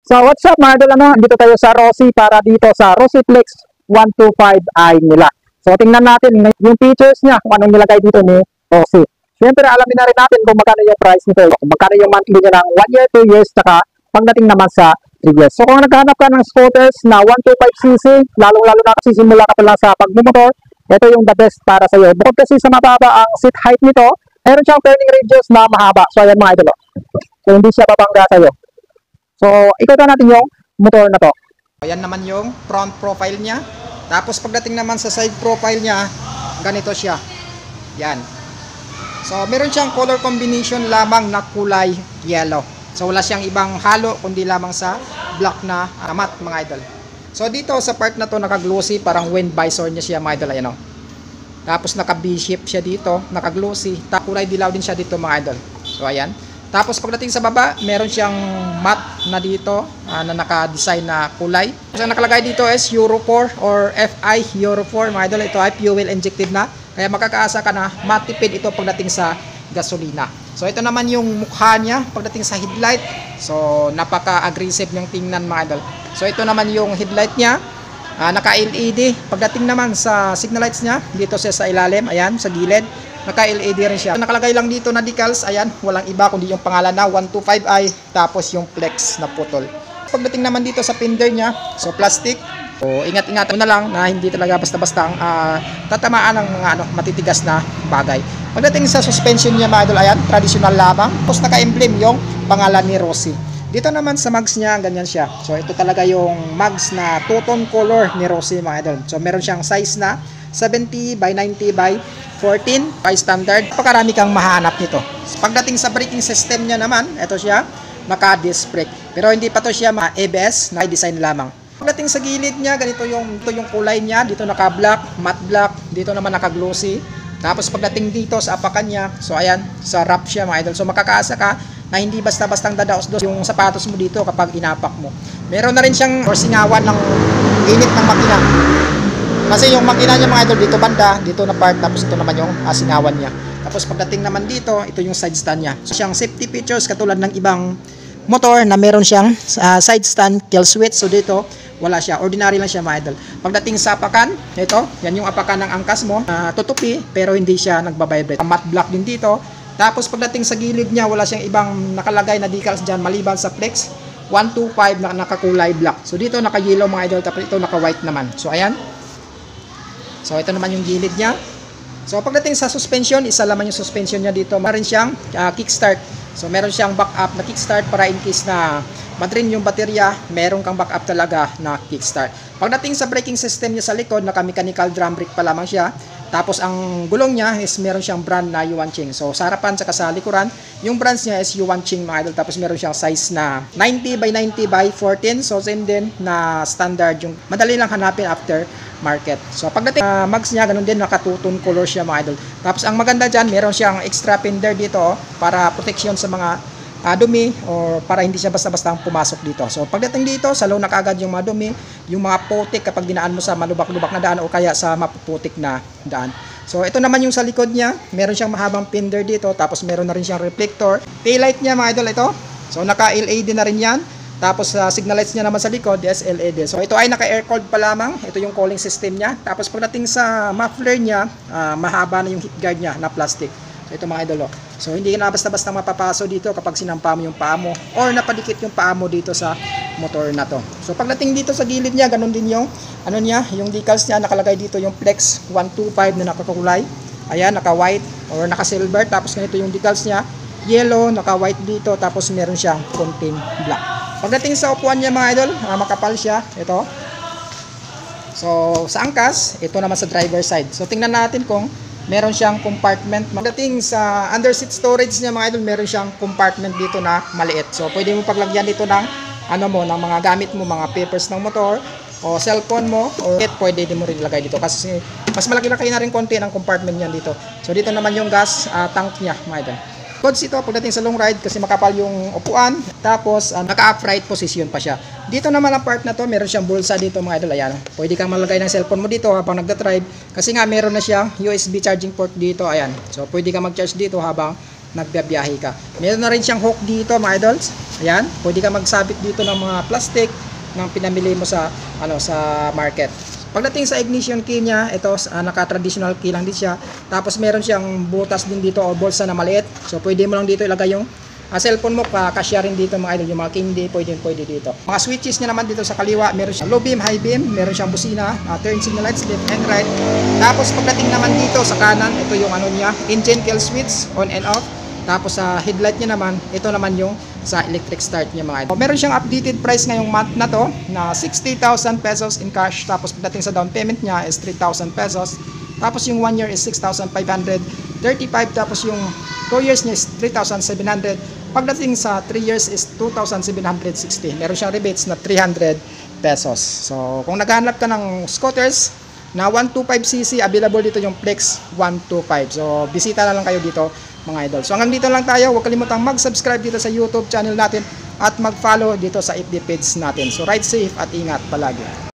So what's up mga idol, dito tayo sa Rossi para dito sa Rossi Flex 125i nila. So tingnan natin yung features niya, kung anong nilagay dito ni Rossi. Siyempre alamin na rin natin kung magkano yung price nito, kung magkano yung monthly niya ng 1 year, 2 years, saka pagdating naman sa 3 years. So kung naghahanap ka ng scooters na 125cc, lalong-lalo na kasi simula ka pa lang sa pagmumotor, ito yung the best para sa iyo. Bukod kasi sa mababa ang seat height nito, meron siyang turning radius na mahaba. So ayan mga idol. So hindi siya babangga sa iyo. So, ikutan natin yung motor na to. Ayan naman yung front profile niya. Tapos pagdating naman sa side profile niya, ganito siya. Yan. So, meron siyang color combination lamang na kulay yellow. So, wala siyang ibang halo kundi lamang sa black na matte mga idol. So, dito sa part na to naka-glossy, parang wind visor niya siya mga idol. Ayan o. Tapos naka V-shape siya dito, naka-glossy. Kulay dilaw din siya dito mga idol. So, ayan. Tapos pagdating sa baba, meron siyang matte na dito na naka-design na kulay. So nakalagay dito is Euro 4 or FI Euro 4 mga idol. Ito ay fuel injected na. Kaya makakaasa ka na matipid ito pagdating sa gasolina. So ito naman yung mukha niya pagdating sa headlight. So napaka-aggressive niyang tingnan mga idol. So ito naman yung headlight niya. Naka-LED. Pagdating naman sa signal lights niya, dito siya sa ilalim, ayan, sa gilid. Naka-LED rin siya. Nakalagay lang dito na decals, ayan, walang iba kundi yung pangalan na 125i, tapos yung flex na putol. Pagdating naman dito sa fender niya, so plastic. So ingat-ingat mo na lang na hindi talaga basta-basta tatamaan ng mga matitigas na bagay. Pagdating sa suspension niya mga idol, ayan, traditional lamang. Tapos naka-emblem yung pangalan ni Rossi. Dito naman sa mags niya, ganyan siya. So ito talaga yung mags na two-tone color ni Rossi mga idol. So meron siyang size na 70 by 90 by 14 by standard. Pakarami kang mahanap nito. Pagdating sa braking system niya naman, ito siya, naka-disc brake. Pero hindi pa to siya ABS, na design lamang. Pagdating sa gilid niya, ito yung kulay niya. Dito naka-black, matte black. Dito naman naka-glossy. Tapos pagdating dito sa apakan niya, so ayan, sa wrap siya mga idol. So makakaasa ka na hindi basta-bastang dadaos-dos yung sapatos mo dito kapag inapak mo. Meron na rin siyang singawan ng init ng makina. Kasi yung makina niya mga idol dito banda, dito na part, tapos ito naman yung singawan niya. Tapos pagdating naman dito, ito yung side stand niya. So siyang safety features katulad ng ibang motor na meron siyang side stand kill switch. So dito, wala siya. Ordinary lang siya mga idol. Pagdating sa apakan, ito, yan yung apakan ng angkas mo. Tutupi, pero hindi siya nagbabibrate. Matte black din dito. Tapos pagdating sa gilid niya, wala siyang ibang nakalagay na decals dyan maliban sa flex 125 na nakakulay black. So dito naka-yellow mga idol, tapos ito naka-white naman. So ayan. So ito naman yung gilid niya. So pagdating sa suspension, isa lamang yung suspension niya dito. Meron siyang kickstart. So meron siyang backup na kickstart para in case na madrin yung baterya, meron kang backup talaga na kickstart. Pagdating sa braking system niya sa likod, naka-mechanical drum brake pa lamang siya. Tapos ang gulong niya is meron siyang brand na Yuanqing. So sa harapan saka sa likuran, yung brands niya is Yuanqing mga idol. Tapos meron siyang size na 90 by 90 by 14. So same din na standard, yung madali lang hanapin after market. So pagdating mags niya, ganun din, naka-two-tone color siya mga idol. Tapos ang maganda dyan, meron siyang extra fender dito para protection sa mga dumi or para hindi siya basta-basta pumasok dito. So pagdating dito, salo na kaagad yung mga dumi, yung mga putik kapag dinaan mo sa malubak-lubak na daan o kaya sa mapuputik na daan. So ito naman yung sa likod niya, meron siyang mahabang fender dito, tapos meron na rin siyang reflector. Taillight niya mga idol ito. So naka-LED na rin yan. Tapos signal lights niya naman sa likod is LED. So ito ay naka-air cooled pa lamang. Ito yung cooling system niya. Tapos pagdating sa muffler niya, mahaba na yung heat guard niya na plastic. So ito mga idol. So hindi na basta-basta mapapaso dito kapag sinampa mo yung paa mo or napadikit yung paa mo dito sa motor na to. So pagdating dito sa gilid niya, ganun din yung yung decals niya, nakalagay dito yung Flex 125 na nakakulay. Ayan, naka-white or naka-silver. Tapos ganito yung decals niya, yellow, naka-white dito, tapos meron siyang konting black. Pagdating sa upuan niya mga idol, makapal siya, ito. So sa angkas, ito naman sa driver side. So tingnan natin kung meron siyang compartment. Pagdating sa under seat storage niya mga idol, meron siyang compartment dito na maliit. So pwede mo paglagyan dito ng ng mga gamit mo, mga papers ng motor o cellphone mo, o pwede din mo rin ilagay dito kasi mas malaki-laki na rin konti ng compartment niya dito. So dito naman yung gas tank niya mga idol. Goods ito pagdating sa long ride kasi makapal yung upuan, tapos naka-upright position pa siya. Dito naman ang part na to, meron siyang bulsa dito mga idol. Ayan, pwede kang malagay ng cellphone mo dito habang nagda-drive kasi nga meron na siyang USB charging port dito. Ayan, so pwede kang mag-charge dito habang nagbiyahe ka. Meron na rin siyang hook dito mga idols. Ayan, pwede ka magsabit dito ng mga plastic ng pinamili mo sa sa market. Pagdating sa ignition key niya, ito naka-traditional key lang din siya. Tapos meron siyang butas din dito o bulsa na maliit. So pwede mo lang dito ilagay yung cellphone mo, kasya rin dito mga idol, yung mga candy, pwede dito. Mga switches niya naman dito sa kaliwa, meron siyang low beam, high beam, meron siyang busina, turn signal lights, left and right. Tapos pagdating naman dito sa kanan, ito yung niya, engine kill switch, on and off. Tapos sa headlight niya naman, ito naman yung sa electric start niya mga idol. Meron siyang updated price ngayong month na to, na 60,000 pesos in cash. Tapos pagdating sa down payment niya is 3,000 pesos. Tapos yung 1 year is 6,535. Tapos yung 2 years niya is 3,700. Pagdating sa 3 years is 2,760. Meron siyang rebates na 300 pesos. So, kung naghahanap ka ng scooters na 125cc, available dito yung Flex 125. So, bisita na lang kayo dito mga idol. So, hanggang dito lang tayo. Huwag kalimutang mag-subscribe dito sa YouTube channel natin at mag-follow dito sa FB page natin. So, ride safe at ingat palagi.